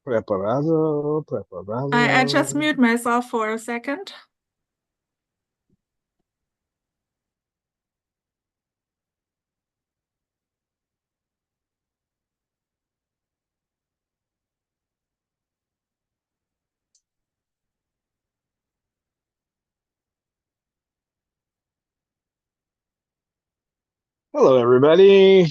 Preparado, I just preparado. mute myself for a second. Hello, everybody.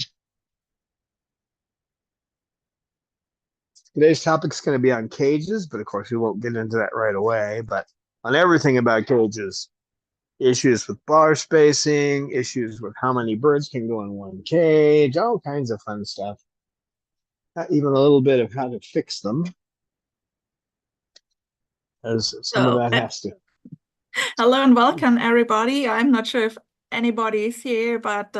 Today's topic is going to be on cages, but of course, we won't get into that right away. But on everything about cages, issues with bar spacing, issues with how many birds can go in one cage, all kinds of fun stuff. Even a little bit of how to fix them, as some of So, that has to. hello and welcome, everybody. I'm not sure if anybody is here, but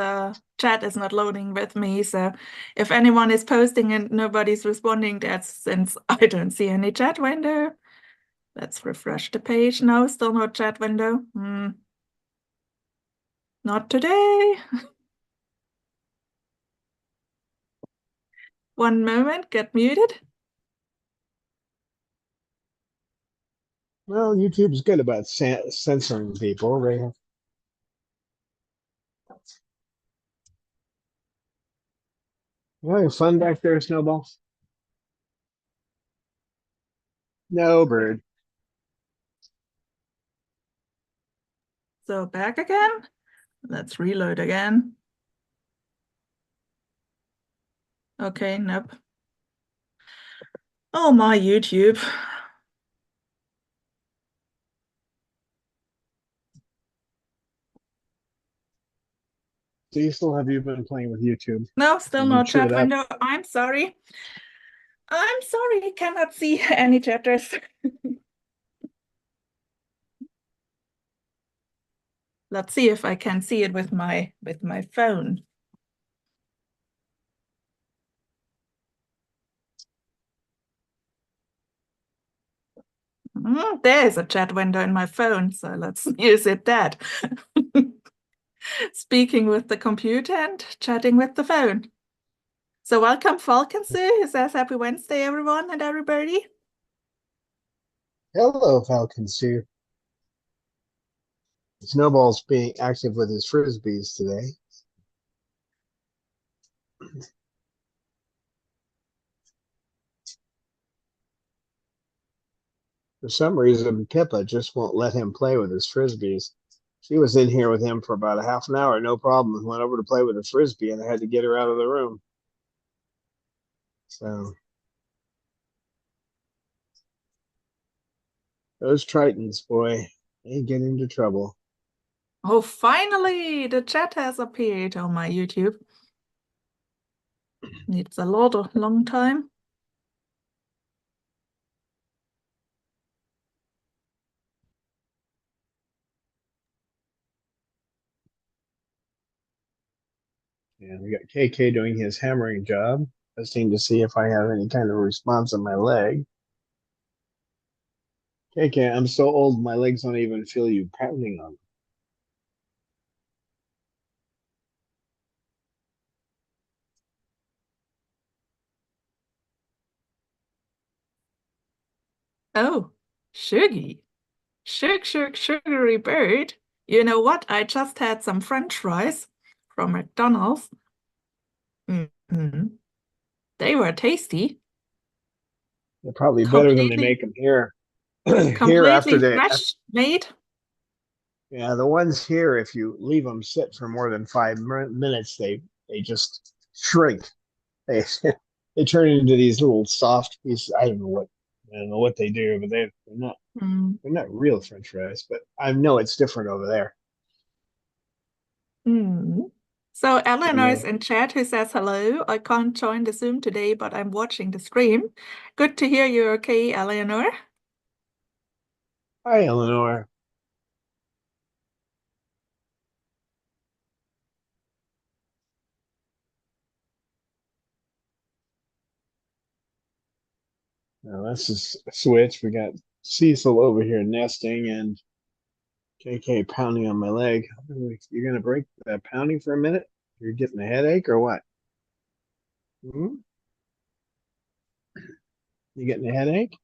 chat is not loading with me. So, if anyone is posting and nobody's responding, that's since I don't see any chat window. Let's refresh the page. No, still no chat window. Not today. One moment, get muted. Well, YouTube's good about censoring people. They have. You having fun back there, Snowball? No, bird. So, back again. Let's reload again. Okay, nope. Oh, my YouTube. Cecil, have you been playing with YouTube? No, still Have you no chewed chat it up? window. I'm sorry. I'm sorry, cannot see any chatters. Let's see if I can see it with my phone. There's a chat window in my phone, so let's use it that. Speaking with the computer and chatting with the phone. So welcome, Falcon Sue. It says happy Wednesday, everyone and everybody. Hello, Falcon Sue. Snowball's being active with his frisbees today. For some reason, Pippa just won't let him play with his frisbees. She was in here with him for about a half an hour, no problem. Went over to play with a frisbee, and I had to get her out of the room. So those Tritons, boy, they get into trouble. Oh, finally, the chat has appeared on my YouTube. It's a long time. And we got KK doing his hammering job, testing to see if I have any kind of response on my leg. KK, I'm so old, my legs don't even feel you pounding on them. Oh, Shuggy. Sugary bird. You know what? I just had some French fries from McDonald's. Mhm. They were tasty, They're probably better than they completely, make them here. Here, after completely they, fresh made. yeah, the ones here, if you leave them sit for more than 5 minutes, they just shrink. They they turn into these little soft pieces. I don't know what they do, but Mm. they're not real French fries. But I know it's different over there. Mm. So And Eleanor is in chat who says hello. I can't join the Zoom today, but I'm watching the stream. Good to hear you're okay, Eleanor. hi, Eleanor. Now this is a switch. We got Cecil over here nesting and KK pounding on my leg. You're gonna break that pounding for a minute? You're getting a headache or what? Hmm? You getting a headache?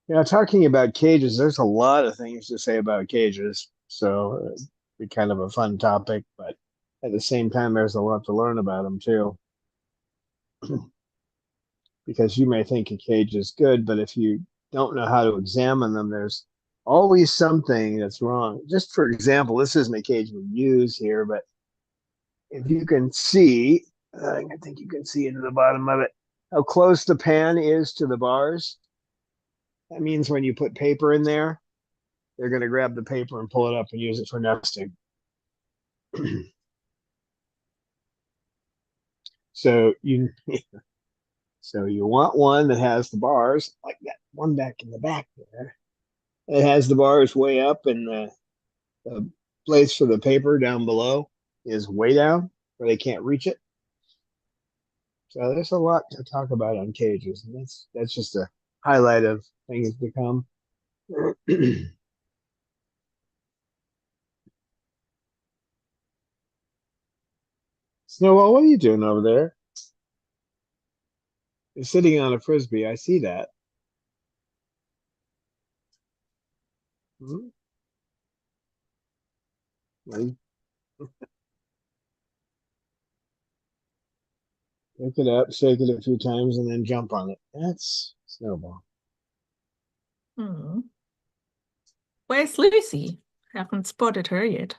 Yeah, talking about cages, there's a lot of things to say about cages. So it'd be kind of a fun topic, but at the same time, there's a lot to learn about them too. Because you may think a cage is good, but if you don't know how to examine them, there's always something that's wrong. Just for example, this isn't a cage we use here, but if you can see, I think you can see into the bottom of it, how close the pan is to the bars. That means when you put paper in there, they're going to grab the paper and pull it up and use it for nesting. so you so you want one that has the bars like that one back in the back there. It has the bars way up and the place for the paper down below is way down where they can't reach it. So there's a lot to talk about on cages, and that's just a highlight of things to come. Snowball, what are you doing over there? You're sitting on a frisbee. I see that. Hmm? Pick it up, shake it a few times, and then jump on it. That's Snowball. Hmm. Where's Lucy? Haven't spotted her yet.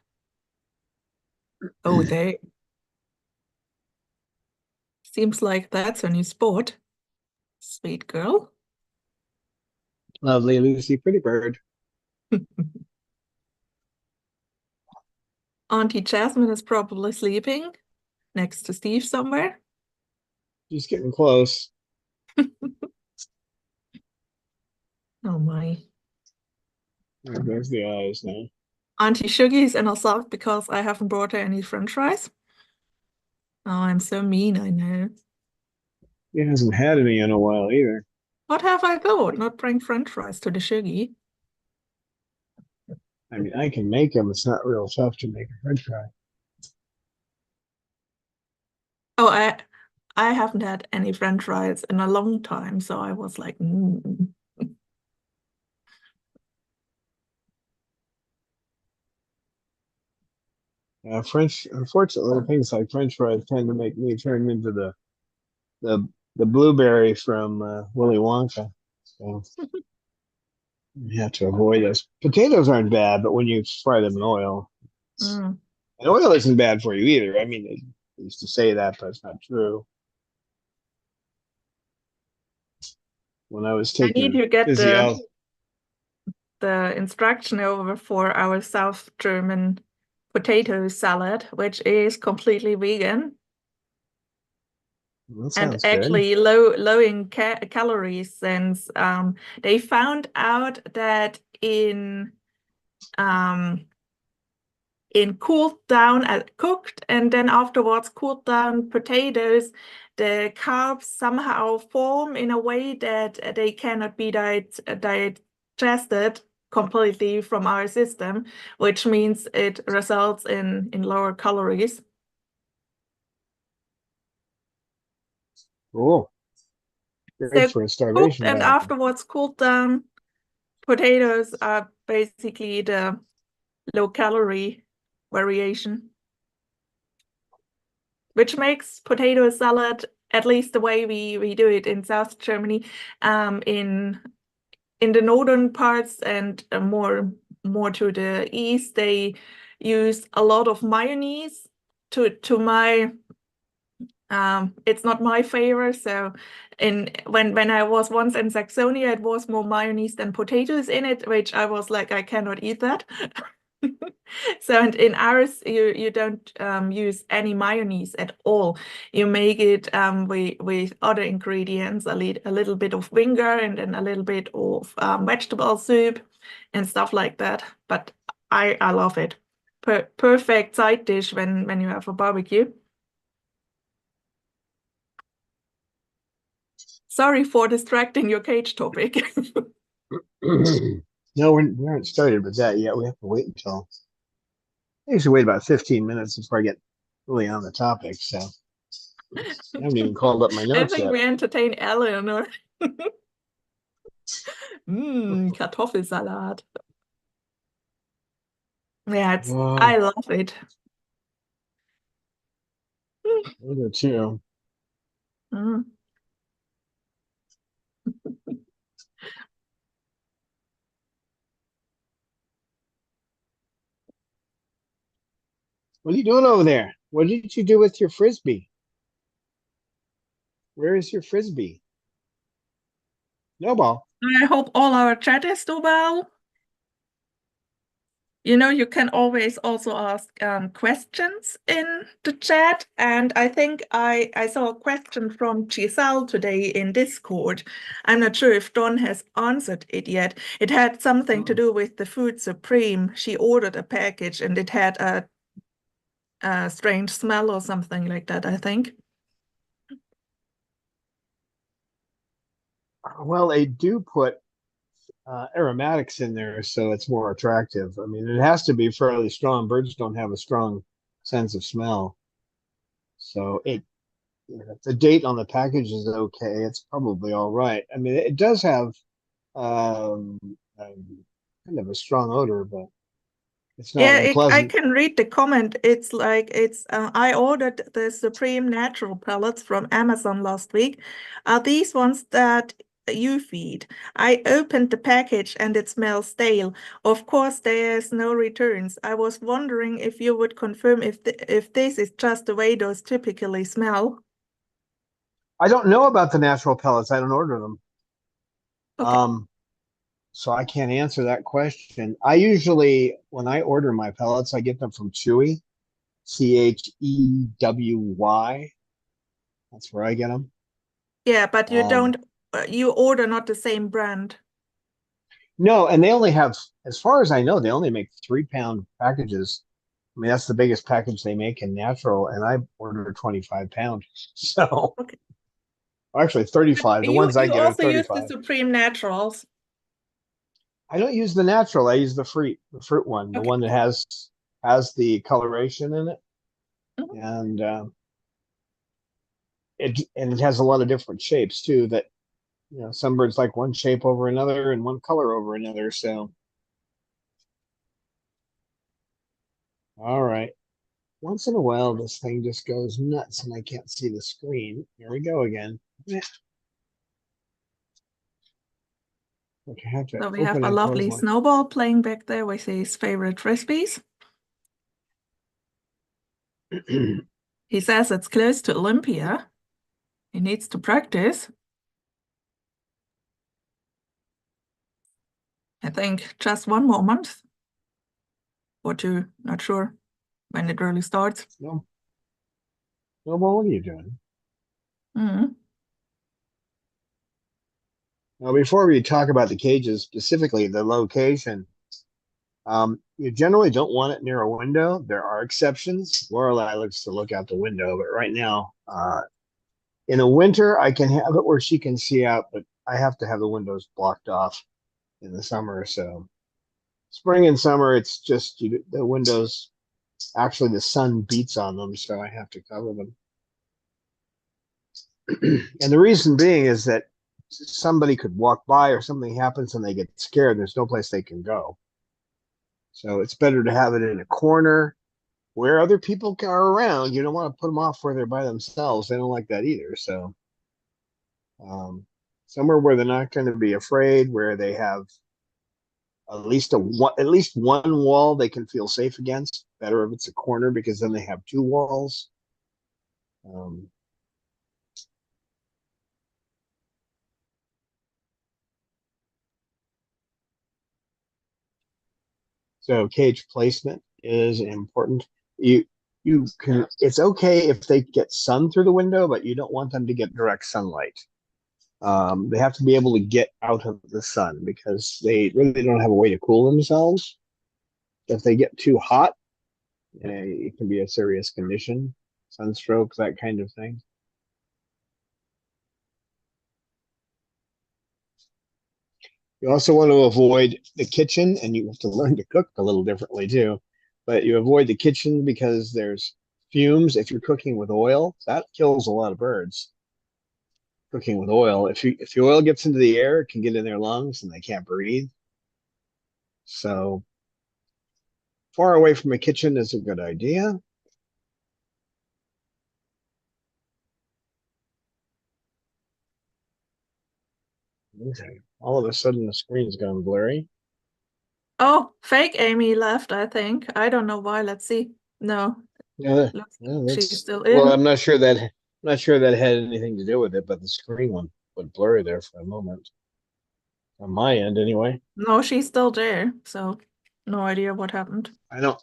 Oh, there. Seems like that's a new spot. Sweet girl. Lovely Lucy, pretty bird. Auntie Jasmine is probably sleeping next to Steve somewhere. She's getting close. Oh my. There's the eyes now. Auntie Shuggy's in a sulk because I haven't brought her any french fries. Oh, I'm so mean, I know. He hasn't had any in a while either. What have I thought? Not bring french fries to the Shuggy. I mean, I can make them. It's not real tough to make a French fry. Oh, I haven't had any french fries in a long time, so I was like, mm. Unfortunately, things like French fries tend to make me turn into the the blueberry from Willy Wonka. So you have to avoid those. Potatoes aren't bad, but when you fry them in oil, Mm. and oil isn't bad for you either. I mean, they used to say that, but it's not true. When I was I need taking to get physio, the instruction over for our South German potato salad, which is completely vegan that and sounds good. actually low in calories, since they found out that um, in cooled down cooked and then afterwards cooled down potatoes, the carbs somehow form in a way that they cannot be digested completely from our system, which means it results in lower calories. Cool. Great So for a cooked starvation and battle. afterwards cooled down potatoes are basically the low calorie variation, which makes potato salad, at least the way we do it in South Germany, in the northern parts and more to the east, they use a lot of mayonnaise. To my it's not my favorite. So when I was once in Saxony, it was more mayonnaise than potatoes in it, which I was like, I cannot eat that. So and in ours, you don't use any mayonnaise at all. You make it with other ingredients, a little bit of vinegar and then a little bit of vegetable soup and stuff like that. But I love it. Perfect side dish when you have a barbecue. Sorry for distracting your cage topic. No, we haven't started with that yet. We have to wait until I usually wait about 15 minutes before I get really on the topic. So I haven't even called up my I notes think yet. we entertain Ellen or Kartoffelsalat. Yeah, I Oh, love it. I do too. Mm. What are you doing over there? What did you do with your frisbee? Where is your frisbee? No ball. I hope all our chat is do well. You know, you can always also ask questions in the chat. And I think I saw a question from Giselle today in Discord. I'm not sure if Don has answered it yet. It had something to Oh. do with the Food Supreme. She ordered a package and it had a strange smell or something like that, I think. Well, they do put aromatics in there, so it's more attractive. I mean, it has to be fairly strong. Birds don't have a strong sense of smell, so if the date on the package is okay, it's probably all right. I mean, it does have um, kind of a strong odor, but it's not Yeah, I unpleasant. can read the comment. It's like I ordered the Supreme Natural pellets from Amazon last week. Are these ones that you feed? I opened the package and it smells stale. Of course, there's no returns. I was wondering if you would confirm if this is just the way those typically smell. I don't know about the natural pellets. I don't order them. Okay. Um, so I can't answer that question. I usually, when I order my pellets, I get them from Chewy, Chewy. That's where I get them. Yeah, but you Um, don't you order not the same brand. no, and they only have, as far as I know, they only make 3 pound packages. I mean, that's the biggest package they make in natural, and I ordered 25 pound. So Okay. actually But 35. The ones I you get are also use the 35. Supreme Naturals. I don't use the natural. I use the fruit one, the Okay. one that has the coloration in it, Mhm. and it has a lot of different shapes too. That some birds like one shape over another and one color over another. So all right. Once in a while, this thing just goes nuts and I can't see the screen. Here we go again. Okay, I have to So we have open a and close lovely my. snowball playing back there with his favorite frisbees. He says it's close to Olympia. He needs to practice. I think just one more month or two, not sure when it really starts. No, no, well, what are you doing? Mm. Now, before we talk about the cages, specifically the location, you generally don't want it near a window. There are exceptions. Lorelei likes to look out the window, but right now, in the winter, I can have it where she can see out, but I have to have the windows blocked off in the summer. So spring and summer, it's just the windows. Actually, the sun beats on them, so I have to cover them. And the reason being is that somebody could walk by or something happens and they get scared. There's no place they can go. So it's better to have it in a corner where other people are around. You don't want to put them off where they're by themselves. They don't like that either. So um, somewhere where they're not going to be afraid, where they have at least one wall they can feel safe against. Better if it's a corner because then they have two walls. Um, so cage placement is important. You you can it's okay if they get sun through the window, but you don't want them to get direct sunlight. They have to be able to get out of the sun because they really don't have a way to cool themselves. If they get too hot, it can be a serious condition, sunstroke, that kind of thing. You also want to avoid the kitchen, and you have to learn to cook a little differently too. But you avoid the kitchen because there's fumes, if you're cooking with oil, that kills a lot of birds. Cooking with oil, if the oil gets into the air, it can get in their lungs and they can't breathe. So far away from a kitchen is a good idea. Okay. All of a sudden the screen's gone blurry. Oh, fake Amy left, I think. I don't know why. Let's see. No, Yeah, looks like well, she's that's still well, in. I'm not sure that had anything to do with it, but the screen went blurry there for a moment. On my end anyway. No, she's still there. So no idea what happened. I don't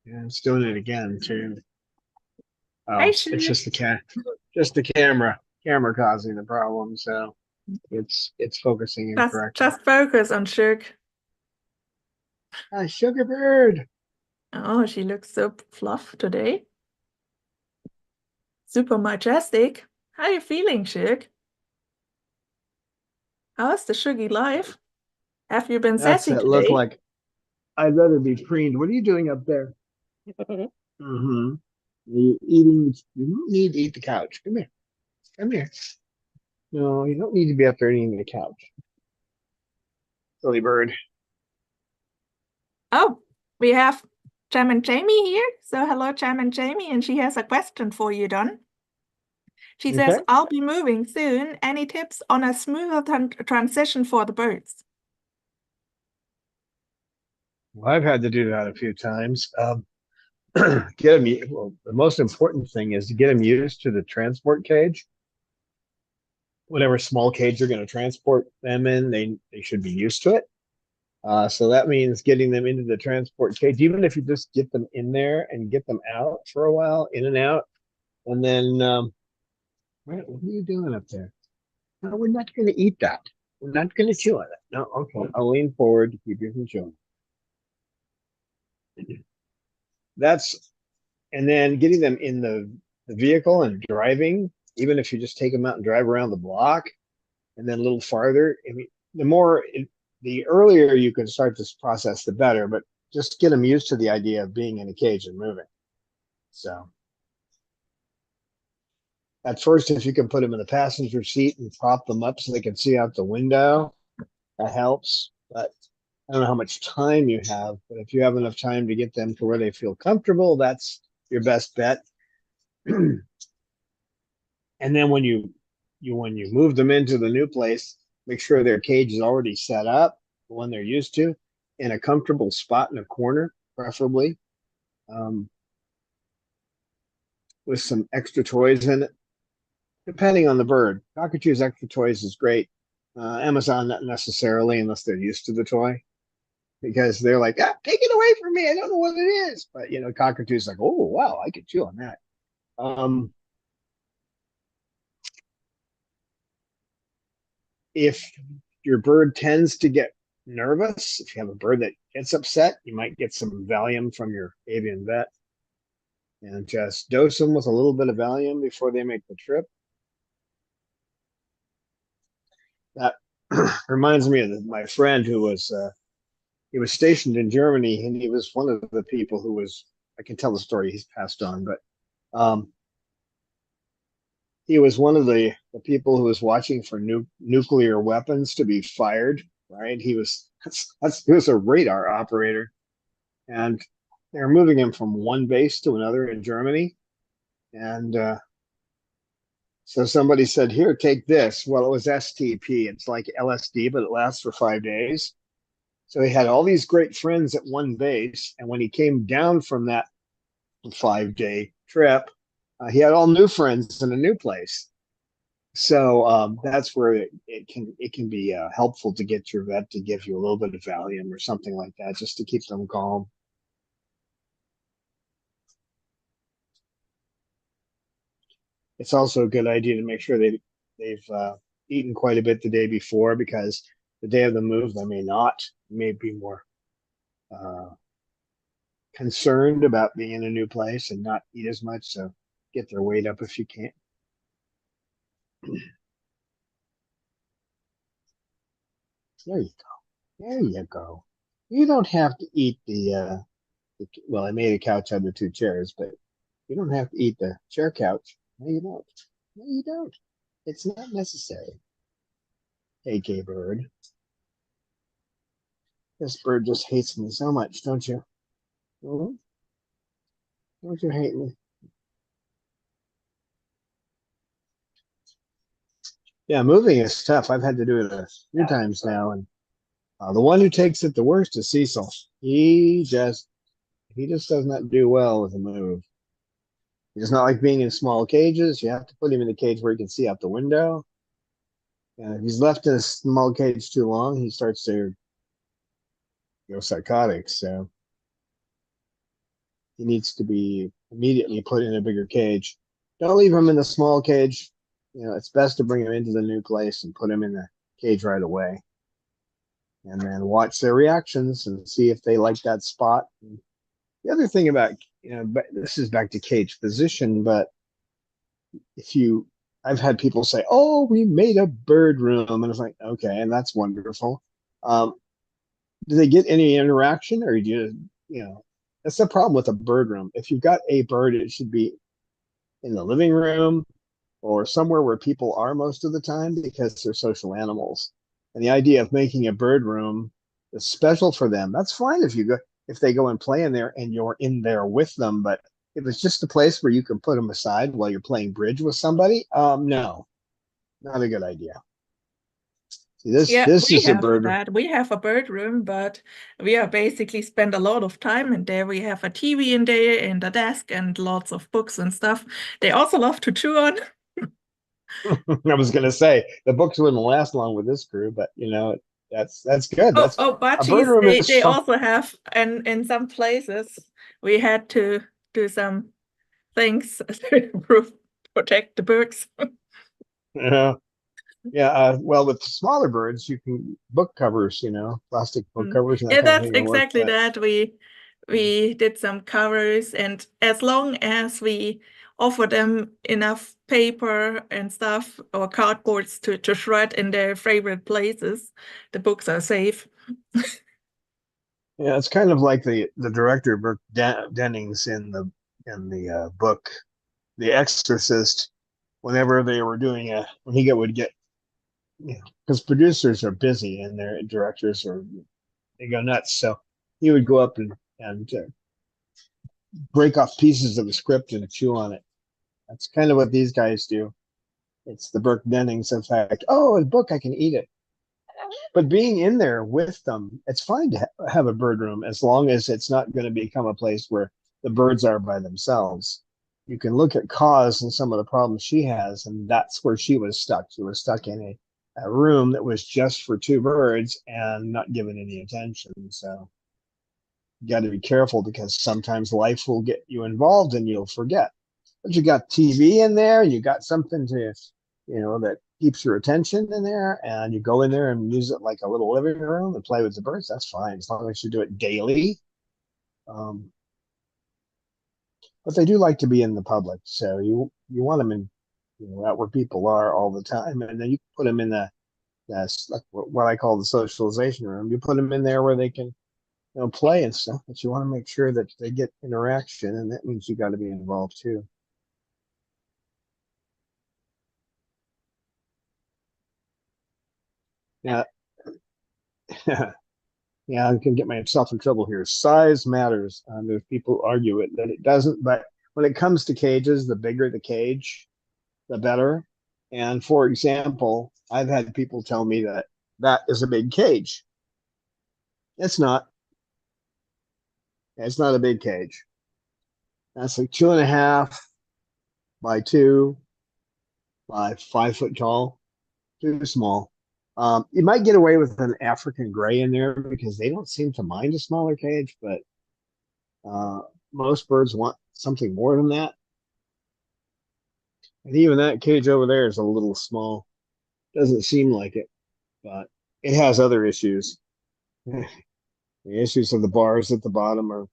Yeah, it's doing it again too. Hey, Oh, it's Shug. just the camera causing the problem, so it's focusing incorrectly. Just focus on Shug. Hi, sugar bird. Oh, she looks so fluff today. Super majestic. How are you feeling, Shug? How's the Shuggy life? Have you been That's sassy that look today? like I'd rather be preened. What are you doing up there? Mm-hmm. You eating? You don't need to eat the couch. Come here. Come here. No, you don't need to be up there eating the couch. Silly bird. Oh, we have Jam and Jamie here. So hello, Jam and Jamie, and she has a question for you, Don. She says, Okay. I'll be moving soon. Any tips on a smoother transition for the birds? Well, I've had to do that a few times. Get them. Well, the most important thing is to get them used to the transport cage. Whatever small cage you're going to transport them in, they should be used to it. So that means getting them into the transport cage, even if you just get them in there and get them out for a while, in and out, and then what are you doing up there? No, we're not going to eat that. We're not going to chew on it. No, okay. I'll lean forward to keep you from chewing. That's and then getting them in the vehicle and driving, even if you just take them out and drive around the block and then a little farther. I mean, the earlier you can start this process, the better. But just get them used to the idea of being in a cage and moving. So at first, if you can put them in the passenger seat and prop them up so they can see out the window, that helps. But I don't know how much time you have, but if you have enough time to get them to where they feel comfortable, that's your best bet. And then when you move them into the new place, make sure their cage is already set up, the one they're used to, in a comfortable spot in a corner, preferably, um, with some extra toys in it, depending on the bird. Cockatoo's extra toys is great. Amazon, not necessarily, unless they're used to the toy, because they're like, take it away from me. I don't know what it is. But, Cockatoo's like, oh, wow, I could chew on that. If your bird tends to get nervous, if you have a bird that gets upset, you might get some Valium from your avian vet and just dose them with a little bit of Valium before they make the trip. That reminds me of my friend who was he was stationed in Germany, and he was one of the people who was, I can tell the story, he's passed on, but he was one of the people who was watching for nuclear weapons to be fired. Right, he was a radar operator, and they're moving him from one base to another in Germany. And so somebody said, "Here, take this." Well, it was STP. It's like LSD, but it lasts for 5 days. So he had all these great friends at one base, and when he came down from that 5 day trip, he had all new friends in a new place. So that's where it can be helpful to get your vet to give you a little bit of Valium or something like that, just to keep them calm. It's also a good idea to make sure they've eaten quite a bit the day before, because the day of the move they may be more uh, concerned about being in a new place and not eat as much. So get their weight up if you can. There you go. There you go. You don't have to eat Well, I made a couch out of 2 chairs, but you don't have to eat the chair couch. No, you don't. No, you don't. It's not necessary. Hey, gay bird. This bird just hates me so much, don't you? Hmm? Don't you hate me? Yeah, moving is tough. I've had to do it a few times now, and the one who takes it the worst is Cecil. He just does not do well with a move. He does not like being in small cages. You have to put him in a cage where he can see out the window. And if he's left in a small cage too long, he starts to go psychotic. So he needs to be immediately put in a bigger cage. Don't leave him in the small cage. It's best to bring him into the new place and put him in the cage right away. And then watch their reactions and see if they like that spot. And the other thing about, but this is back to cage position, but I've had people say, "Oh, we made a bird room," and it's like, okay, and that's wonderful. Do they get any interaction, or that's the problem with a bird room. If you've got a bird, it should be in the living room or somewhere where people are most of the time because they're social animals. And the idea of making a bird room is special for them. That's fine if they go and play in there and you're in there with them, but if it's just a place where you can put them aside while you're playing bridge with somebody, no, not a good idea. See, this Yeah, this we is a have bird room. that. We have a bird room, but we are basically spend a lot of time in there. We have a TV in there and a desk and lots of books and stuff. They also love to chew on. I was gonna say the books wouldn't last long with this crew, but that's good. Oh, That's oh, a bird budgies, room is they fun. also have, and in some places we had to do some things to protect the birds. Yeah, yeah. Well, with smaller birds, you can book covers, plastic book Mm. covers and that Yeah, kind of that's thing will work. exactly But that. We did some covers, and as long as we offer them enough paper and stuff or cardboards to shred in their favorite places, the books are safe. yeah, it's kind of like the director Burke Dennings in the book The Exorcist. Whenever they were doing when he would get, because producers are busy and their directors they go nuts. So he would go up and break off pieces of the script and chew on it. That's kind of what these guys do. It's the Burke Dennings effect. Oh, a book, I can eat it. But being in there with them, it's fine to have a bird room as long as it's not going to become a place where the birds are by themselves. You can look at Cause and some of the problems she has, and that's where she was stuck. She was stuck in a room that was just for 2 birds and not given any attention. So you got to be careful because sometimes life will get you involved and you'll forget. But you got TV in there, and you got something that keeps your attention in there, and you go in there and use it like a little living room and play with the birds. That's fine as long as you do it daily. Um, but they do like to be in the public, so you want them in, out where people are all the time, and then you put them in that's like what I call the socialization room. You put them in there where they can play and stuff, but you want to make sure that they get interaction, and that means you got to be involved too. Yeah. Yeah, I can get myself in trouble here. Size matters. There's people who argue that it doesn't, but when it comes to cages, the bigger the cage, the better. And for example, I've had people tell me that that is a big cage. It's not. It's not a big cage. That's like 2.5 by 2 by 5 foot tall. Too small. You might get away with an African gray in there because they don't seem to mind a smaller cage, but Uh, most birds want something more than that. And even that cage over there is a little small. Doesn't seem like it, but it has other issues. The issues of the bars at the bottom are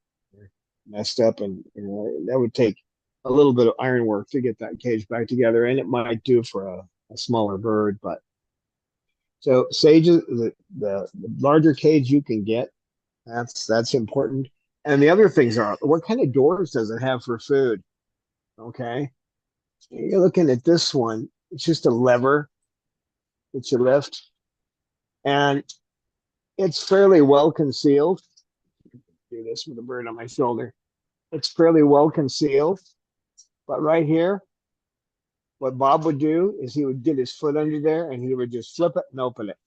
messed up, and that would take a little bit of iron work to get that cage back together, and it might do for a smaller bird. But so sages, the larger cage you can get, that's important. And the other things are, what kind of doors does it have for food? Okay. You're looking at this one. It's just a lever that you lift, and it's fairly well concealed. Do this with a bird on my shoulder. It's fairly well concealed. But right here, what Bob would do is he would get his foot under there and he would just flip it and open it.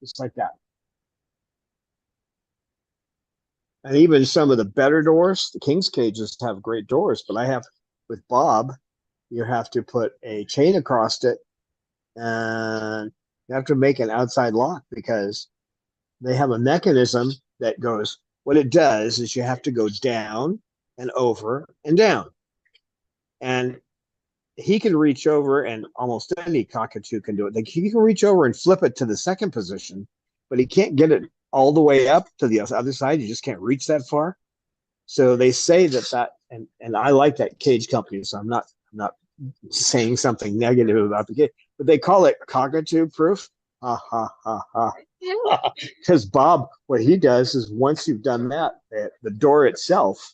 Just like that. And even some of the better doors, the King's cages have great doors, but I have with Bob, you have to put a chain across it and you have to make an outside lock because they have a mechanism that goes, what it does is you have to go down and over and down. And he can reach over, and almost any cockatoo can do it. Like, he can reach over and flip it to the second position, but he can't get it all the way up to the other side. You just can't reach that far. So they say that, and I like that cage company, so I'm not saying something negative about the cage, but they call it cockatoo proof. Ha ha ha ha. Because Bob, what he does is once you've done that, the door itself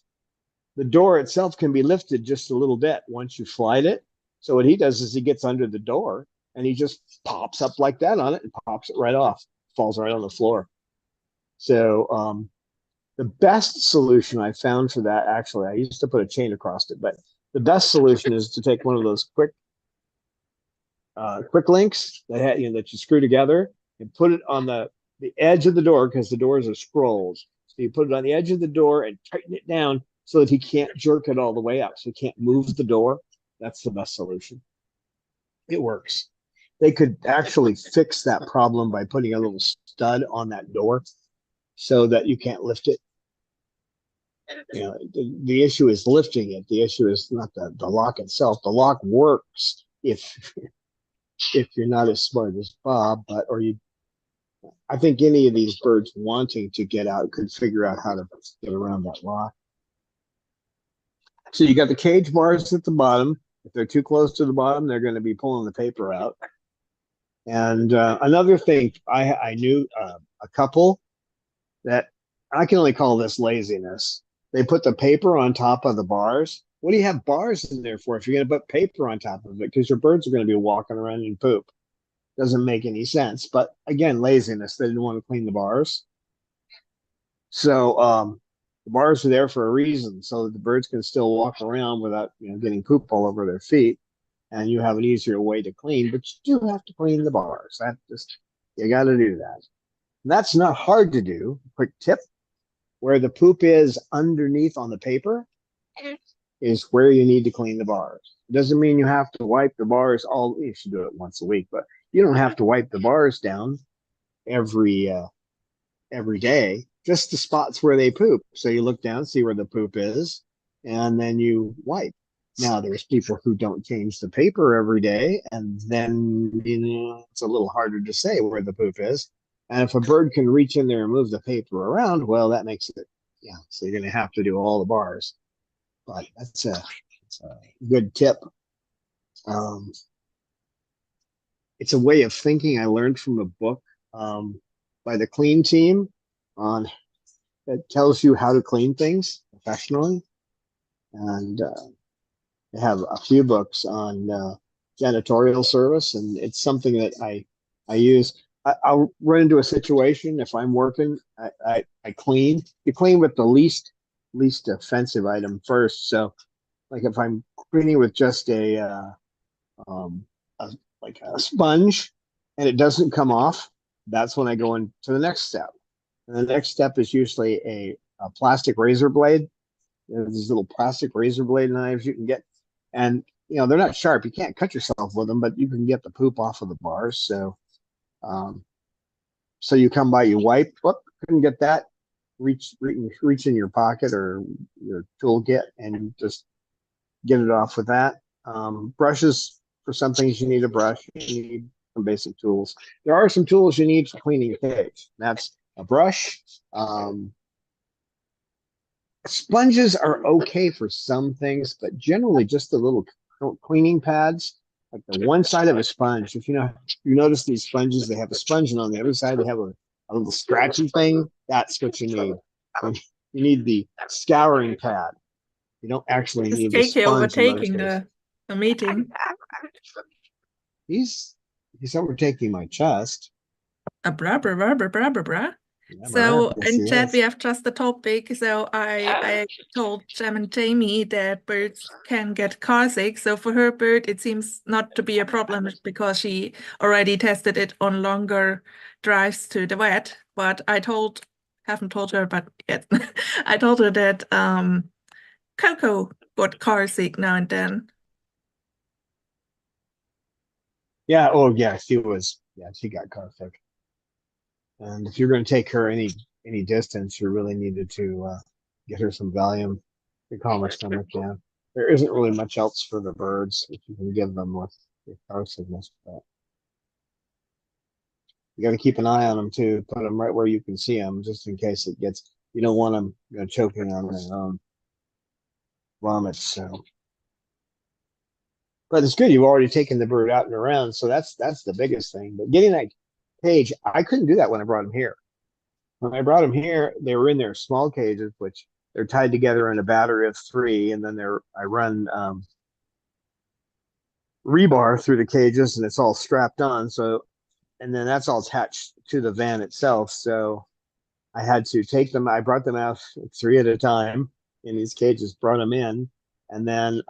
can be lifted just a little bit once you slide it. So what he does is he gets under the door and he just pops up like that on it and pops it right off, falls right on the floor. So the best solution I found for that, actually, I used to put a chain across it, but the best solution is to take one of those quick links that that you screw together and put it on the edge of the door, because the doors are scrolls. So you put it on the edge of the door and tighten it down so that he can't jerk it all the way up. So he can't move the door. That's the best solution. It works. They could actually fix that problem by putting a little stud on that door so that you can't lift it. The issue is lifting it. The issue is not the lock itself. The lock works if you're not as smart as Bob, I think any of these birds wanting to get out could figure out how to get around that lock. So you got the cage bars at the bottom. If they're too close to the bottom, they're going to be pulling the paper out. And another thing, I knew a couple that I can only call this laziness. They put the paper on top of the bars. What do you have bars in there for if you're going to put paper on top of it? Because your birds are going to be walking around in poop. Doesn't make any sense. But again, laziness. They didn't want to clean the bars. So the bars are there for a reason, so that the birds can still walk around without getting poop all over their feet. And you have an easier way to clean, but you do have to clean the bars. You got to do that. And that's not hard to do. Quick tip: where the poop is underneath on the paper is where you need to clean the bars. It doesn't mean you have to wipe the bars you should do it once a week, but you don't have to wipe the bars down every day, just the spots where they poop. So you look down, see where the poop is, and then you wipe. Now, there's people who don't change the paper every day, and then it's a little harder to say where the poop is. And if a bird can reach in there and move the paper around, well, that makes it, so you're going to have to do all the bars. But that's a good tip. It's a way of thinking I learned from a book by the Clean Team that tells you how to clean things professionally. And they have a few books on janitorial service, and it's something that I use. I'll run into a situation if I'm working. I clean. You clean with the least offensive item first. So, like if I'm cleaning with just a sponge and it doesn't come off, that's when I go into the next step. And the next step is usually a plastic razor blade. There's these little plastic razor blade knives you can get, and they're not sharp. You can't cut yourself with them, but you can get the poop off of the bars. So, so you come by, you wipe. Whoop, couldn't get that. Reach in your pocket or your toolkit and just get it off with that. Brushes, for some things you need a brush. You need some basic tools. There are some tools you need for cleaning a cage. That's a brush. Sponges are okay for some things, but generally just the little cleaning pads, like the one side of a sponge. If you notice these sponges, they have a sponge, and on the other side they have a little scratchy thing. That's what you need. You need the scouring pad. You don't actually Is need the KK sponge in most overtaking cases. the meeting? He's overtaking my chest. Bra, bra, bra, bra, bra, bra, bra. Yeah, So yes, he in chat we is. have just the topic. So I told Jem and Jamie that birds can get car sick. So for her bird, it seems not to be a problem because she already tested it on longer drives to the vet. But haven't told her, but yet I told her that Coco got car sick now and then. Yeah. Oh, yeah. She was. Yeah, she got car sick. And if you're going to take her any distance, you really needed to get her some Valium to calm her stomach down. There isn't really much else for the birds that you can give them with car sickness, but you got to keep an eye on them too. Put them right where you can see them, just in case it gets. You don't want them, choking on their own vomit. So, but it's good. You've already taken the bird out and around, so that's the biggest thing. But getting that cage, I couldn't do that when I brought him here. When I brought them here, they were in their small cages, which they're tied together in a battery of three, and then I run rebar through the cages, and it's all strapped on. So, and then that's all attached to the van itself. So I had to take them. I brought them out three at a time in these cages, brought them in, and then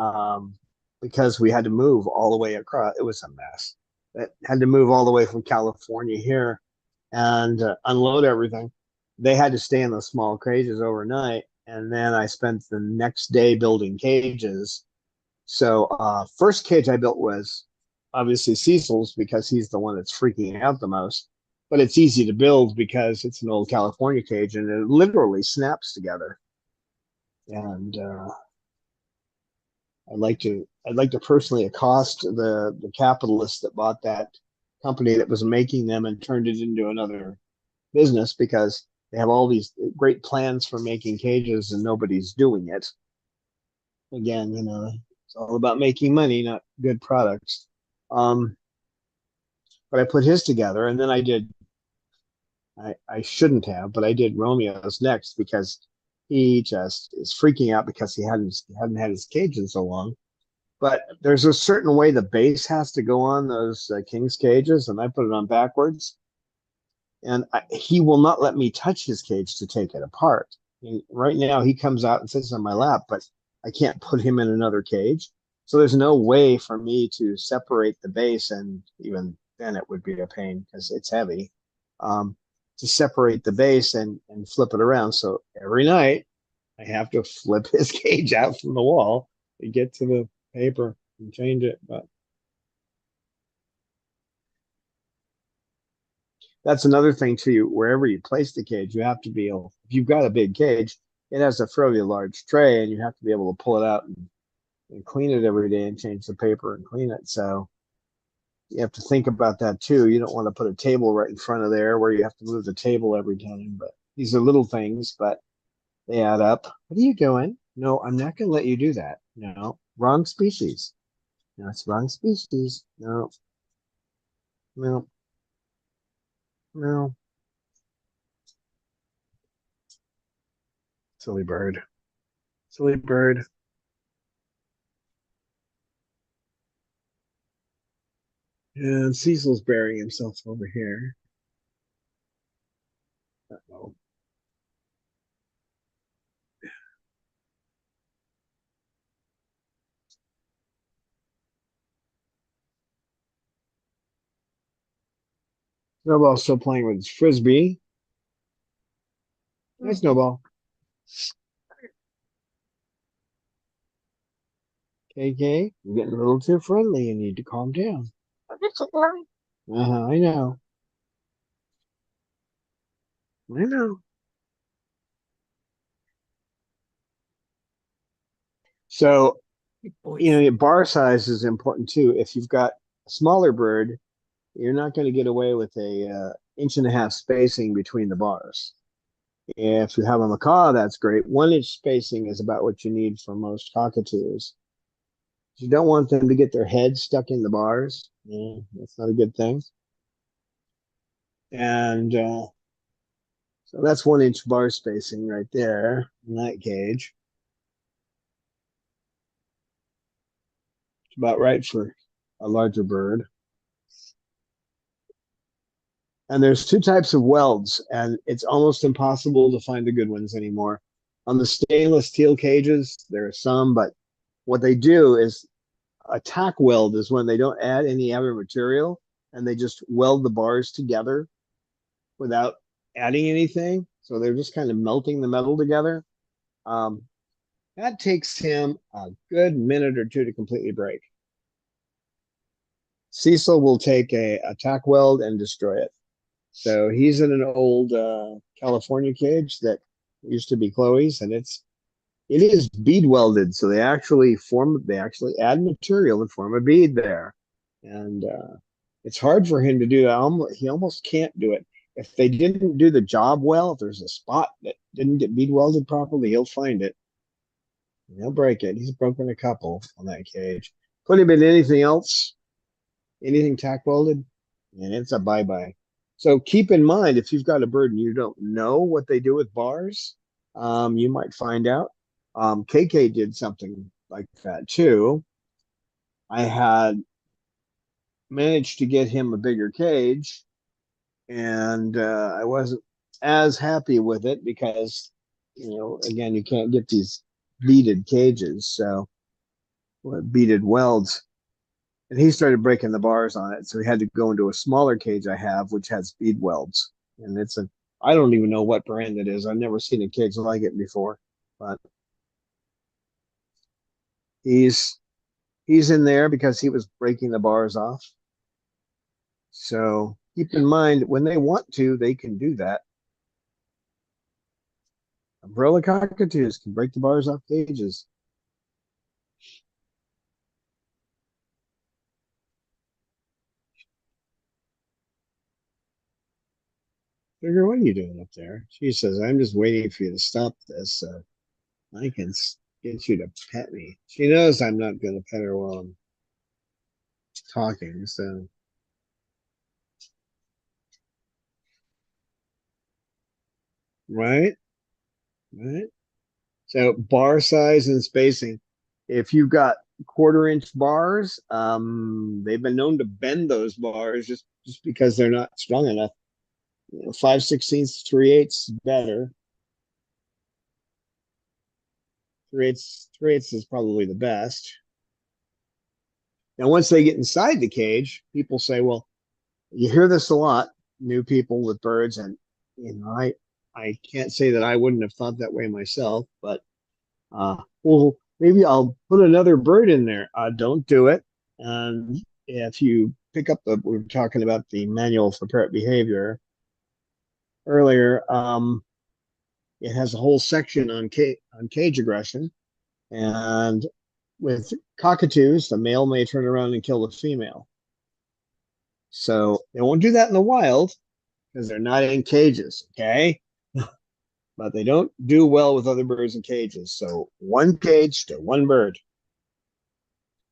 because we had to move all the way across, it was a mess. It had to move all the way from California here and unload everything. They had to stay in the small cages overnight, and then I spent the next day building cages. So first cage I built was obviously Cecil's because he's the one that's freaking out the most. But it's easy to build because it's an old California cage and it literally snaps together. And I'd like to personally accost the capitalist that bought that company that was making them and turned it into another business because they have all these great plans for making cages and nobody's doing it. Again, it's all about making money, not good products. Um, but I put his together, and then I shouldn't have, but I did Romeo's next because he just is freaking out because he hadn't had his cage in so long. But there's a certain way the base has to go on those king's cages, and I put it on backwards, and he will not let me touch his cage to take it apart. And right now, he comes out and sits on my lap, but I can't put him in another cage. So there's no way for me to separate the base, and even then, it would be a pain because it's heavy. Um, to separate the base and flip it around. So every night, I have to flip his cage out from the wall to get to the paper and change it. But that's another thing too. Wherever you place the cage, you have to be able. If you've got a big cage, it has to throw you a large tray, and you have to be able to pull it out and clean it every day and change the paper and clean it. So you have to think about that too. You don't want to put a table right in front of there where you have to move the table every time. But these are little things, but they add up. What are you doing? No, I'm not going to let you do that. No, wrong species. No, it's wrong species. No, no, no. Silly bird. Silly bird. And Cecil's burying himself over here. Uh-oh. Snowball's still playing with his frisbee. Hi, Snowball. KK, you're getting a little too friendly. You need to calm down. I know. I know. So, Boys. bar size is important too. If you've got a smaller bird, you're not going to get away with a inch and a half spacing between the bars. If you have a macaw, that's great. 1 inch spacing is about what you need for most cockatoos. You don't want them to get their heads stuck in the bars. Yeah, that's not a good thing. And So that's 1 inch bar spacing right there in that cage. It's about right for a larger bird. And there's two types of welds, and it's almost impossible to find the good ones anymore. On the stainless steel cages, there are some, but what they do is a tack weld is when they don't add any other material and they just weld the bars together without adding anything. So they're just kind of melting the metal together. Um, that takes him a good minute or two to completely break. Cecil will take a tack weld and destroy it. So he's in an old California cage that used to be Chloe's, and it is bead welded. So they actually add material and form a bead there, and it's hard for him to do that. He almost can't do it. If they didn't do the job well, if there's a spot that didn't get bead welded properly, he'll find it and he'll break it. He's broken a couple on that cage. Put him in anything else, anything tack welded, and it's a bye-bye. So keep in mind, if you've got a bird and you don't know what they do with bars, you might find out. KK did something like that too. I had managed to get him a bigger cage, and I wasn't as happy with it because, again, you can't get these beaded cages, so beaded welds. And he started breaking the bars on it, so he had to go into a smaller cage I have, which has bead welds. And I don't even know what brand it is. I've never seen a cage like it before, but he's in there because he was breaking the bars off. So keep in mind, when they want to, they can do that. Umbrella cockatoos can break the bars off cages. Figure, what are you doing up there? She says, I'm just waiting for you to stop this so I can get you to pet me. She knows I'm not going to pet her while I'm talking, so. Right? Right? So bar size and spacing. If you've got 1/4 inch bars, they've been known to bend those bars just because they're not strong enough. 5/16, 3/8 better. 3/8 is probably the best. Now, once they get inside the cage, people say, well, you hear this a lot, new people with birds, and I can't say that I wouldn't have thought that way myself, but well, maybe I'll put another bird in there. Don't do it. And if you pick up we were talking about the manual for parrot behavior earlier. It has a whole section on cage aggression, and with cockatoos, the male may turn around and kill the female. So they won't do that in the wild because they're not in cages, okay? But they don't do well with other birds in cages. So one cage to one bird.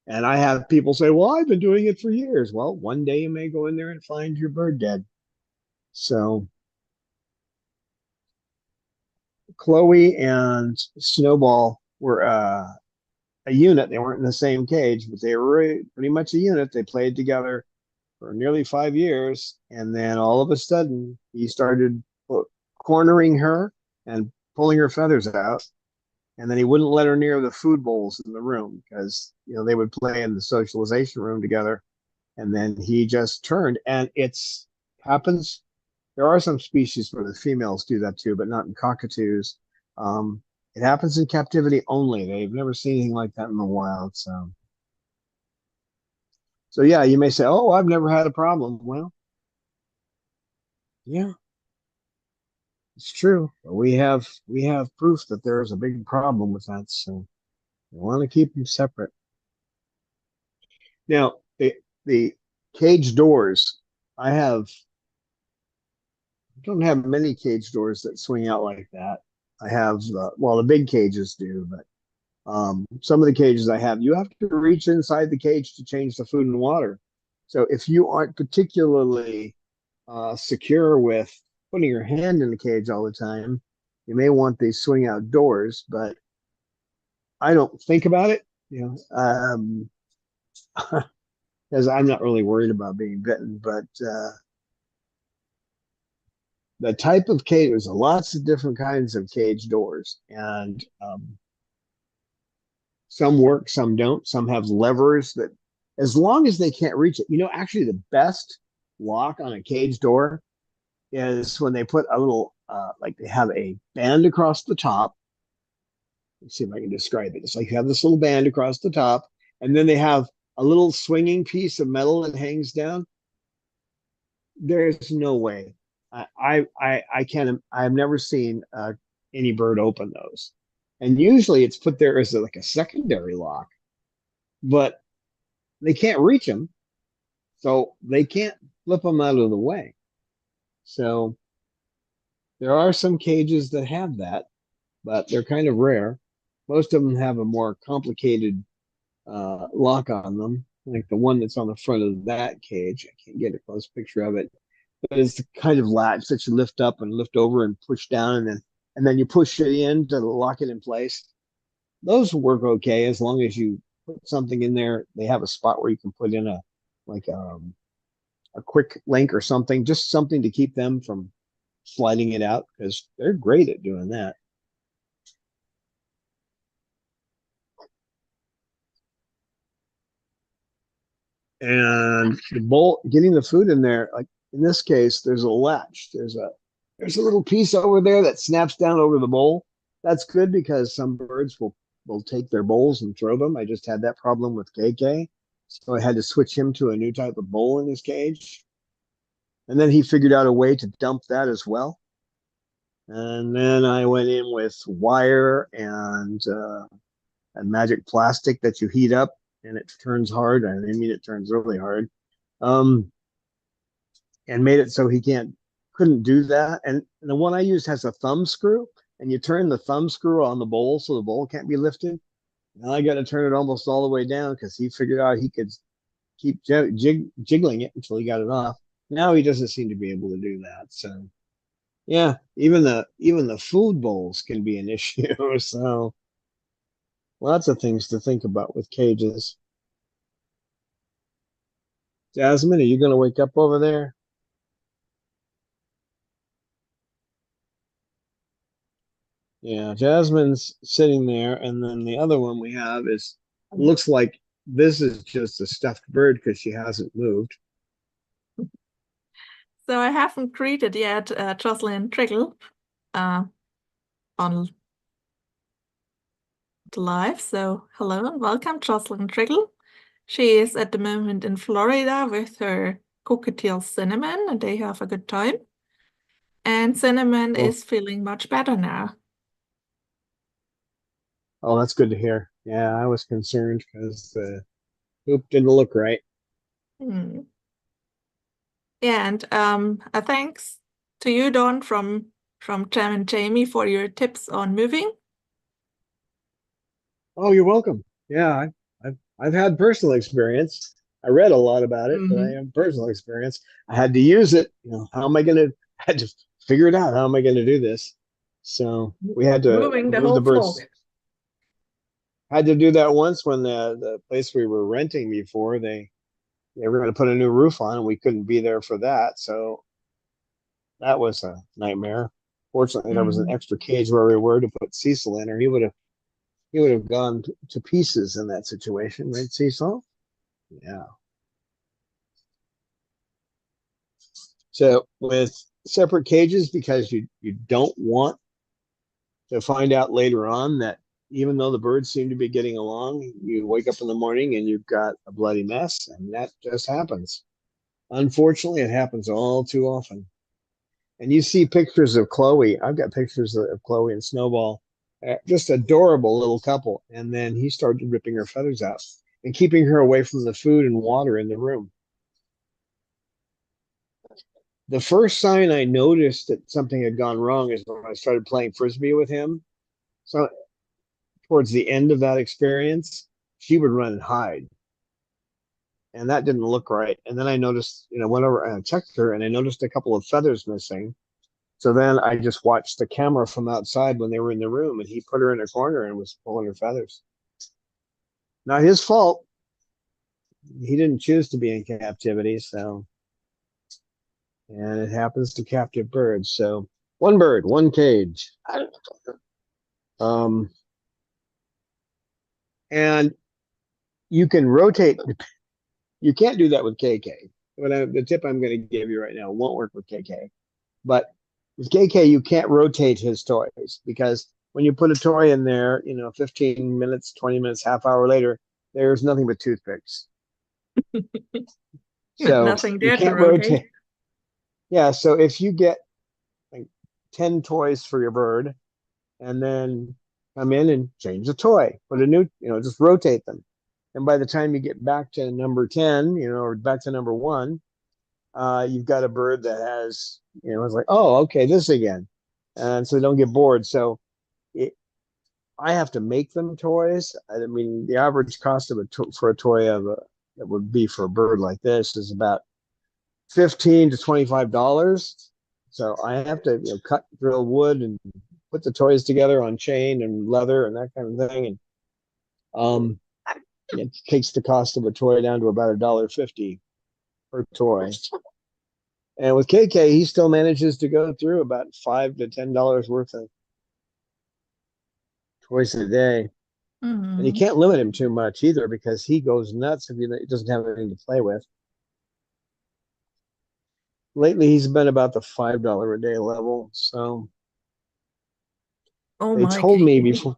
And I have people say, well, I've been doing it for years. Well, one day you may go in there and find your bird dead. So Chloe and Snowball were a unit. They weren't in the same cage, but they were pretty much a unit. They played together for nearly 5 years. And then all of a sudden, he started cornering her and pulling her feathers out. And then he wouldn't let her near the food bowls in the room because, they would play in the socialization room together. And then he just turned, and it's happens. There are some species where the females do that too, but not in cockatoos. It happens in captivity only. They've never seen anything like that in the wild. So yeah, you may say, "Oh, I've never had a problem." Well, yeah, it's true. But we have proof that there is a big problem with that. So we want to keep them separate. Now, the cage doors. I don't have many cage doors that swing out like that. I have, the big cages do, but some of the cages I have, you have to reach inside the cage to change the food and water. So if you aren't particularly secure with putting your hand in the cage all the time, you may want the swing outdoors, but I don't think about it, because I'm not really worried about being bitten. But the type of cage, there's lots of different kinds of cage doors, and some work, some don't. Some have levers that, as long as they can't reach it. Actually, the best lock on a cage door is when they put a little, like they have a band across the top. Let's see if I can describe it. It's like you have this little band across the top, and then they have a little swinging piece of metal that hangs down. There's no way. I can't. I've never seen any bird open those, and usually it's put there as like a secondary lock, but they can't reach them, so they can't flip them out of the way. So there are some cages that have that, but they're kind of rare. Most of them have a more complicated lock on them, like the one that's on the front of that cage. I can't get a close picture of it, but it's the kind of latch that you lift up and lift over and push down, and then you push it in to lock it in place. Those work okay as long as you put something in there. They have a spot where you can put in a quick link or something, just something to keep them from sliding it out, because they're great at doing that. And the bowl, getting the food in there, like in this case, there's a latch. There's a little piece over there that snaps down over the bowl. That's good because some birds will take their bowls and throw them. I just had that problem with KK, so I had to switch him to a new type of bowl in his cage. And then he figured out a way to dump that as well. And then I went in with wire and magic plastic that you heat up and it turns hard. I mean, it turns really hard. And made it so he couldn't do that. And the one I used has a thumb screw, and you turn the thumb screw on the bowl so the bowl can't be lifted. Now I got to turn it almost all the way down because he figured out he could keep jiggling it until he got it off. Now he doesn't seem to be able to do that. So yeah, even the food bowls can be an issue. So lots of things to think about with cages. Jasmine, are you going to wake up over there? Yeah, Jasmine's sitting there, and then the other one we have looks like this is just a stuffed bird because she hasn't moved. So I haven't greeted yet Jocelyn Triggle on the live. So hello and welcome, Jocelyn Triggle. She is at the moment in Florida with her cockatiel Cinnamon, and they have a good time. And Cinnamon is feeling much better now. Oh, that's good to hear. Yeah, I was concerned because the poop didn't look right. Hmm. Yeah, and thanks to you, Dawn, from Jam and Jamie for your tips on moving. Oh, you're welcome. Yeah, I've had personal experience. I read a lot about it, but I have personal experience. I had to use it. How am I going to? I had to figure it out. How am I going to do this? So we had to Moving the move the whole birds. flock. Had to do that once when the place we were renting before they were going to put a new roof on, and we couldn't be there for that. So that was a nightmare. Fortunately, there was an extra cage where we were to put Cecil in, or he would have gone to pieces in that situation, right, Cecil? Yeah. So with separate cages, because you don't want to find out later on that even though the birds seem to be getting along, you wake up in the morning and you've got a bloody mess, and that just happens. Unfortunately, it happens all too often. And you see pictures of Chloe. I've got pictures of Chloe and Snowball, just adorable little couple. And then he started ripping her feathers out and keeping her away from the food and water in the room. The first sign I noticed that something had gone wrong is when I started playing frisbee with him. So towards the end of that experience, she would run and hide. And that didn't look right. And then I noticed, went over and I checked her and I noticed a couple of feathers missing. So then I just watched the camera from outside when they were in the room, and he put her in a corner and was pulling her feathers. Not his fault. He didn't choose to be in captivity, so, and it happens to captive birds. So one bird, one cage. Um, and you can rotate. You can't do that with KK. The tip I'm going to give you right now won't work with KK. But with KK, you can't rotate his toys because when you put a toy in there, 15 minutes, 20 minutes, half hour later, there's nothing but toothpicks. With So nothing you there to can't rotate. rotate. Yeah. So if you get like 10 toys for your bird and then come in and change the toy, put a new, just rotate them. And by the time you get back to number 10, or back to number one, you've got a bird that has, it's like, oh, okay, this again. And so they don't get bored. So I have to make them toys. I mean, the average cost of for a toy that would be for a bird like this is about $15 to $25. So I have to cut, drill wood, and put the toys together on chain and leather and that kind of thing. And it takes the cost of a toy down to about $1.50 per toy. And with KK, he still manages to go through about $5 to $10 worth of toys a day. And you can't limit him too much either because he goes nuts if he doesn't have anything to play with. Lately, he's been about the $5 a day level. So Oh they my told me KK.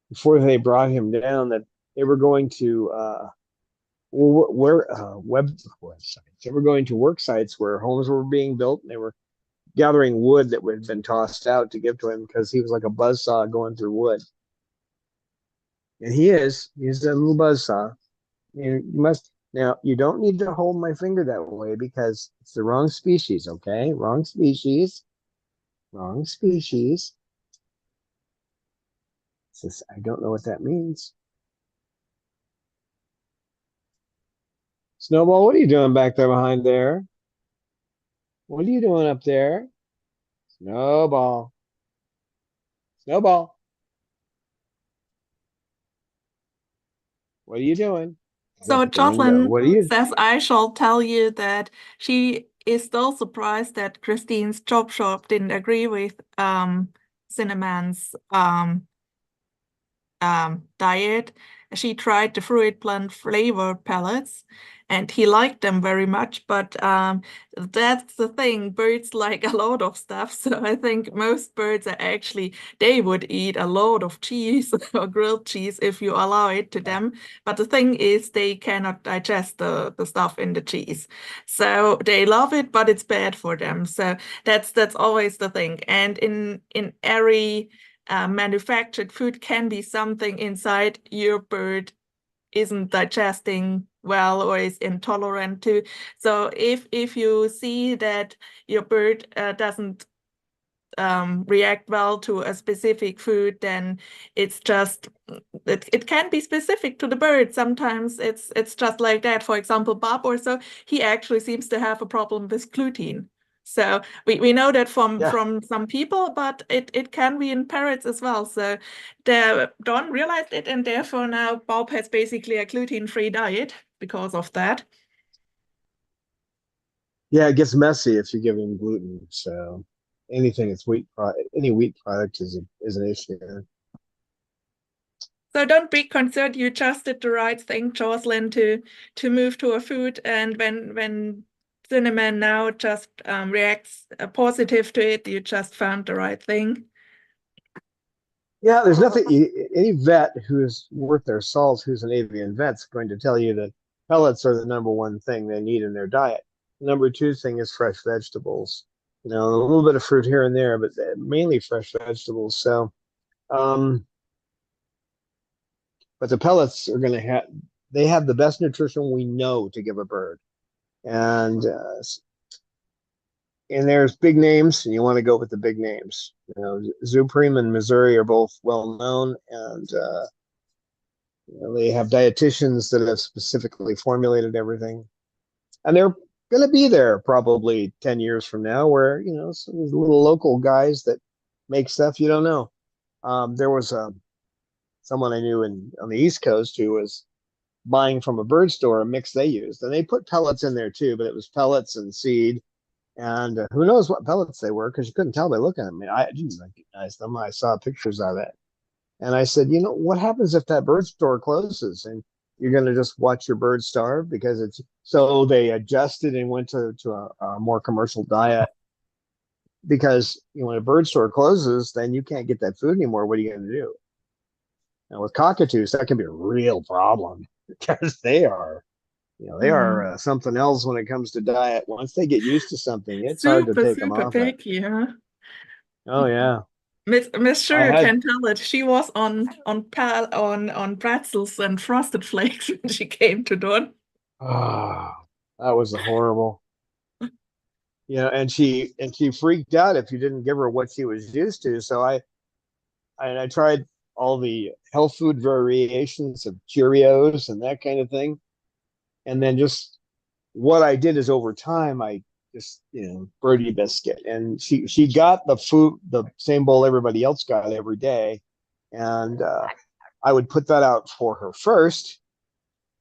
before they brought him down that they were going to websites. They were going to work sites where homes were being built, and they were gathering wood that had been tossed out to give to him because he was like a buzzsaw going through wood. And he's a little buzzsaw. You must now. You don't need to hold my finger that way because it's the wrong species. Okay, wrong species. Wrong species. I don't know what that means. Snowball, what are you doing back there behind there? What are you doing up there? Snowball. Snowball. What are you doing? He's up So at the window. Jocelyn What are you? says I shall tell you that she is still surprised that Christine's chop shop didn't agree with Cinnamon's diet. She tried the fruit blend flavor pellets and he liked them very much, but that's the thing. Birds like a lot of stuff. So I think most birds are actually, they would eat a lot of cheese or grilled cheese if you allow it to them. But the thing is they cannot digest the stuff in the cheese. So they love it, but it's bad for them. So that's always the thing. And in every manufactured food can be something inside your bird isn't digesting well or is intolerant to. So if you see that your bird doesn't react well to a specific food, then it's just it can be specific to the bird. Sometimes it's just like that. For example, Bob or so, he actually seems to have a problem with gluten. So we know that Yeah. from some people, but it can be in parrots as well. So they don't realize it, and therefore now Bob has basically a gluten-free diet because of that. Yeah, it gets messy if you give him gluten. So anything that's any wheat product is an issue. So don't be concerned. You just did the right thing, Jocelyn, to move to a food. And when Cinnamon now just reacts positive to it, you just found the right thing. Yeah, there's nothing. Any vet who is worth their salt, who's an avian vet's going to tell you that pellets are the number one thing they need in their diet. The number two thing is fresh vegetables. A little bit of fruit here and there, but mainly fresh vegetables. So, but the pellets are going to have. They have the best nutrition we know to give a bird, and there's big names, and you want to go with the big names. Zupreme and Missouri are both well known, and they have dietitians that have specifically formulated everything, and they're going to be there probably 10 years from now, where, some of these little local guys that make stuff you don't know. There was someone I knew on the East Coast who was buying from a bird store a mix they used, and they put pellets in there too, but it was pellets and seed. And who knows what pellets they were, because you couldn't tell by looking at me. I didn't recognize them. I saw pictures of it. And I said, what happens if that bird store closes and you're going to just watch your bird starve? Because it's so they adjusted and went to a more commercial diet. Because when a bird store closes, then you can't get that food anymore. What are you going to do? And with cockatoos, that can be a real problem because they are something else when it comes to diet. Once they get used to something, it's hard to Super, take them super off it. picky, huh? Oh yeah, Miss I Sugar had can tell it. She was on pretzels and frosted flakes when she came to Dawn. oh, that was horrible. And she freaked out if you didn't give her what she was used to. So I tried all the health food variations of Cheerios and that kind of thing. And then just what I did is over time, I just, birdie biscuit. And she got the food, the same bowl everybody else got every day. And I would put that out for her first.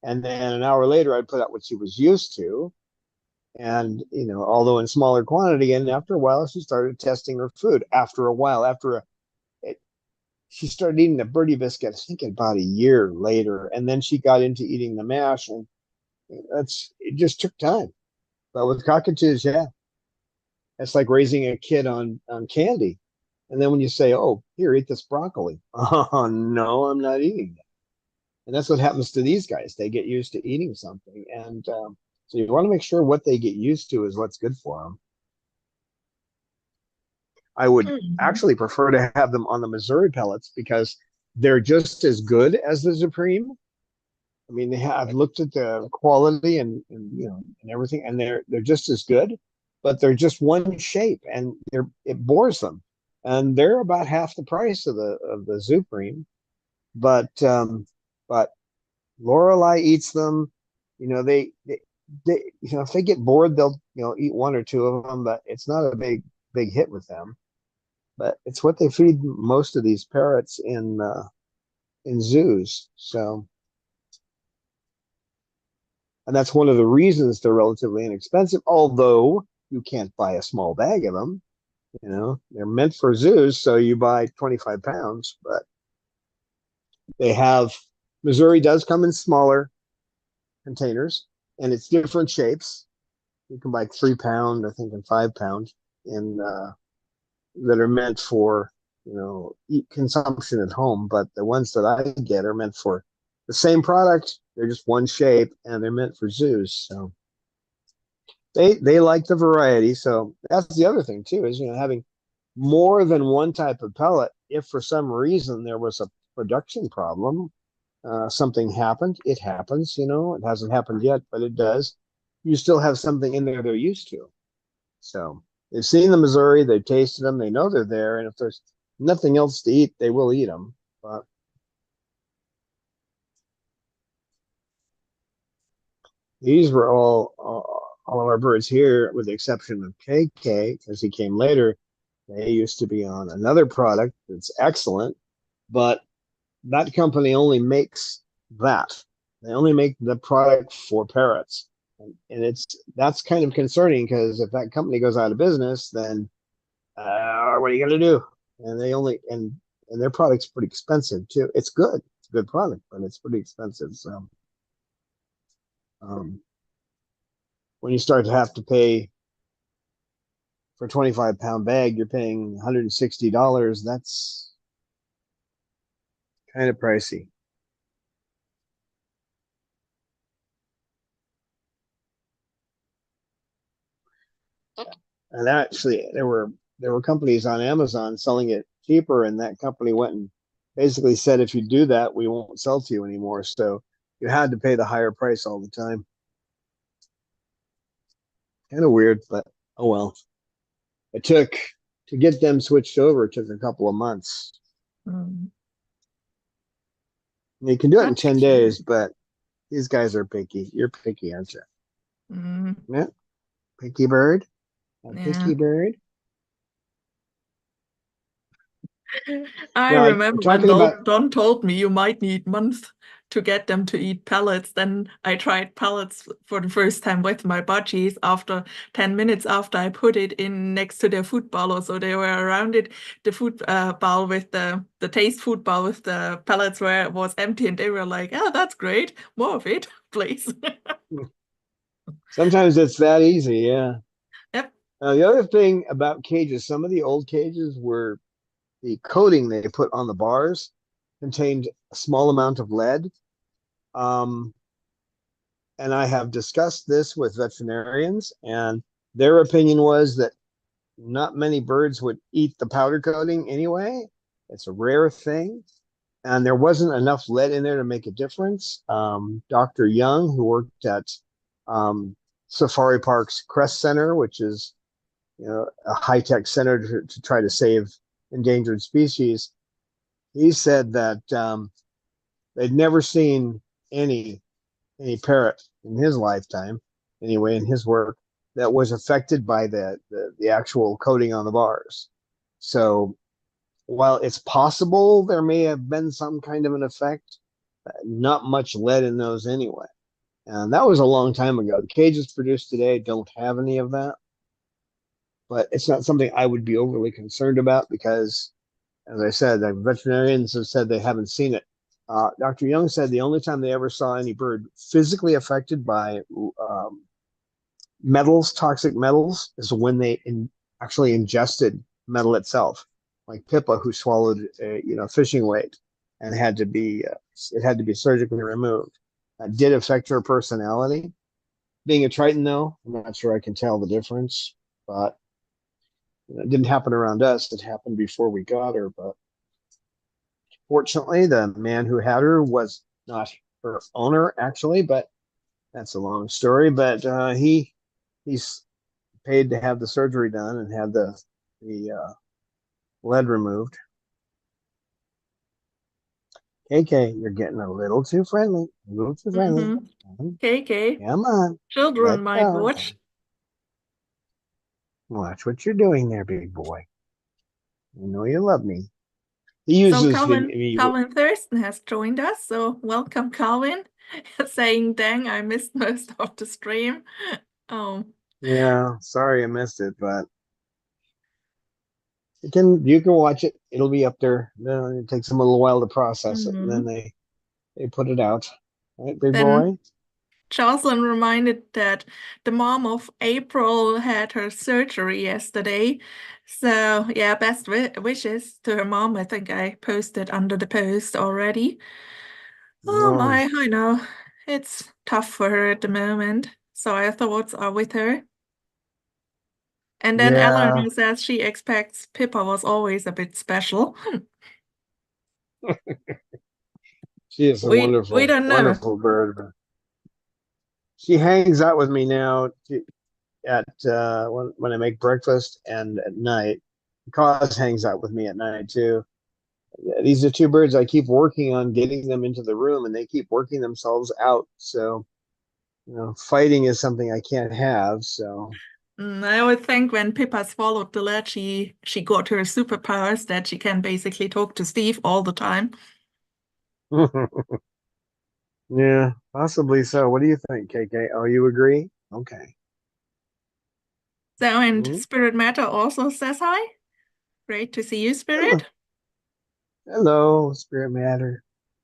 And then an hour later, I'd put out what she was used to. And, although in smaller quantity. And after a while, she started testing her food. After a while, she started eating the birdie biscuit, I think about a year later. And then she got into eating the mash. And it just took time. But with cockatoos, yeah, it's like raising a kid on candy. And then when you say, "Oh, here, eat this broccoli," oh no, I'm not eating that. And that's what happens to these guys. They get used to eating something, and so you want to make sure what they get used to is what's good for them. I would Mhm. actually prefer to have them on the Missouri pellets because they're just as good as the Supreme. I mean, I've looked at the quality and everything, and they're just as good, but they're just one shape, and it bores them, and they're about half the price of the Supreme. But Lorelei eats them. If they get bored, they'll eat one or two of them, but it's not a big hit with them. But it's what they feed most of these parrots in zoos. So, and that's one of the reasons they're relatively inexpensive. Although you can't buy a small bag of them, they're meant for zoos, so you buy 25 pounds. But they have Missouri does come in smaller containers, and it's different shapes. You can buy 3 pound, I think, and 5 pound in that are meant for consumption at home. But the ones that I get are meant for the same product. They're just one shape, and they're meant for zoos. So they like the variety. So that's the other thing too, is having more than one type of pellet. If for some reason there was a production problem, something happened, it happens. It hasn't happened yet, but it does. You still have something in there they're used to. So they've seen the Missouri, they've tasted them, they know they're there, and if there's nothing else to eat, they will eat them. But these were all of our birds here, with the exception of KK, because he came later. They used to be on another product that's excellent, but that company only makes that. They only make the product for parrots. And that's kind of concerning, because if that company goes out of business, then what are you going to do? And they only and their product's pretty expensive too. It's good. It's a good product, but it's pretty expensive. So um, when you start to have to pay for a 25-pound bag, you're paying $160. That's kind of pricey. And actually, there were companies on Amazon selling it cheaper, and that company went and basically said, if you do that, we won't sell to you anymore. So you had to pay the higher price all the time. Kind of weird, but oh well. It took to get them switched over. It took a couple of months. Mm. You can do it in That's 10 cute. days, but these guys are picky. You're picky, aren't you? Mm. Yeah. picky bird. A Yeah. picky bird. I Now, remember when talking about Don told me you might need months to get them to eat pellets. Then I tried pellets for the first time with my budgies after 10 minutes after I put it in next to their food bowl. So they were around it, the food bowl with the taste food bowl with the pellets where it was empty. And they were like, oh, that's great. More of it, please. sometimes it's that easy. Yeah. Yep. The other thing about cages, some of the old cages were the coating they put on the bars contained a small amount of lead. Um, and I have discussed this with veterinarians, and their opinion was that not many birds would eat the powder coating anyway. It's a rare thing, and there wasn't enough lead in there to make a difference. Dr. Young, who worked at um, Safari Park's Crest Center, which is a high-tech center to try to save endangered species, he said that they'd never seen any any parrot in his lifetime, anyway, in his work, that was affected by the actual coating on the bars. So while it's possible there may have been some kind of an effect, not much lead in those anyway. And that was a long time ago. The cages produced today don't have any of that, but it's not something I would be overly concerned about because, as I said, the veterinarians have said they haven't seen it. Dr. Young said the only time they ever saw any bird physically affected by metals, toxic metals, is when they actually ingested metal itself, like Pippa, who swallowed fishing weight and had to be it had to be surgically removed. That did affect her personality. Being a Triton, though, I'm not sure I can tell the difference, but it didn't happen around us. It happened before we got her, but fortunately, the man who had her was not her owner, actually, but that's a long story. But he's paid to have the surgery done and have the lead removed. KK, you're getting a little too friendly. A little too friendly. Mm-hmm. KK. Come on, Children let might go. watch. Watch what you're doing there, big boy. You know you love me. He So uses Calvin Thurston has joined us. So welcome, Calvin. Saying, dang, I missed most of the stream. Oh, Yeah, sorry I missed it, but you can watch it. It'll be up there. It takes them a little while to process it, and then mhm. they put it out. Right, big Then boy? Jocelyn reminded that the mom of April had her surgery yesterday. So yeah, best wishes to her mom. I think I posted under the post already. Oh Oh, my, I know. It's tough for her at the moment. So our thoughts are with her. And then yeah. Eleanor says she expects Pippa was always a bit special. She is a We wonderful, don't know. wonderful bird. But she hangs out with me now at when I make breakfast and at night. Cause hangs out with me at night too. These are two birds I keep working on getting them into the room, and they keep working themselves out. So fighting is something I can't have. So I always think when Pippa swallowed the lead, she got her superpowers that she can basically talk to Steve all the time. yeah, possibly so. What do you think, KK? Oh, you agree? Okay. So, and Mhm. Spirit Matter also says hi. Great to see you, Hello, Spirit. hello, spirit matter.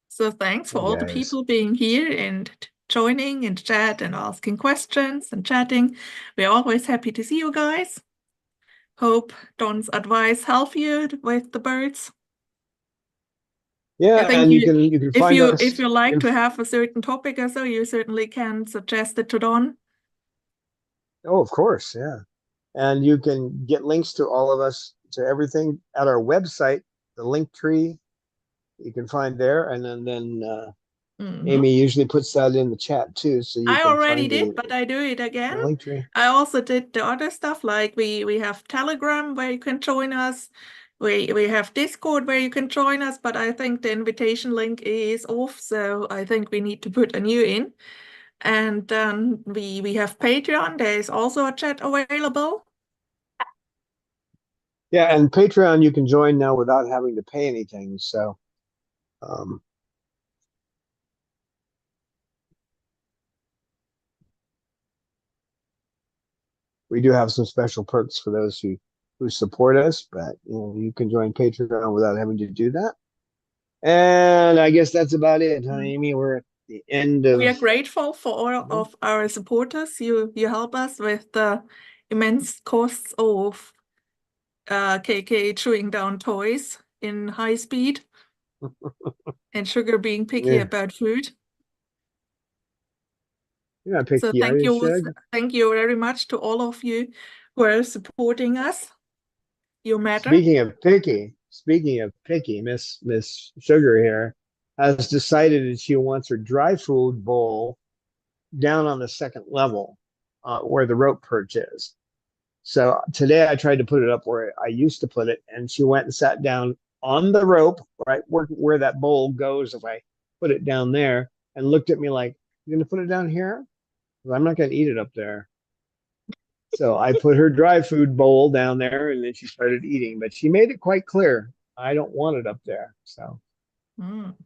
So thanks for Hey all the guys. people being here and joining in chat and asking questions and chatting. We're always happy to see you guys. Hope Don's advice help you with the birds. I Yeah, think and you can find if us. you like to have a certain topic or so, you certainly can suggest it to Don. Oh, of course, yeah. And you can get links to all of us to everything at our website, the link tree you can find there, and then Mhm. Amy usually puts that in the chat too, so you I can already find did, but I do it again. the link tree. I also did the other stuff, like we have Telegram where you can join us. We have Discord where you can join us, but I think the invitation link is off, so I think we need to put a new in. And then we have Patreon. There is also a chat available. Yeah, and Patreon you can join now without having to pay anything. So um, we do have some special perks for those who support us, but you can join Patreon without having to do that. And I guess that's about it, huh, Amy? We're at the end We of. are grateful for all of our supporters. You help us with the immense costs of KK chewing down toys in high speed and Sugar being picky Yeah, about food. you're not So picky, are you, Shug? thank you very much to all of you who are supporting us. You matter. Speaking of picky, Miss Sugar here has decided that she wants her dry food bowl down on the second level, where the rope perch is. So today I tried to put it up where I used to put it, and she went and sat down on the rope, right where that bowl goes. If I put it down there, and looked at me like, "You're gonna put it down here? Well, I'm not gonna eat it up there." So I put her dry food bowl down there, and then she started eating. But she made it quite clear, I don't want it up there. So Mm.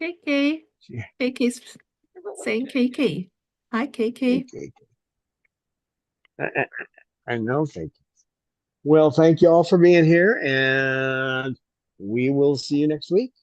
KK. she, KK's saying KK. Hi, KK. okay, I know. Thank you. Well, thank you all for being here, and we will see you next week.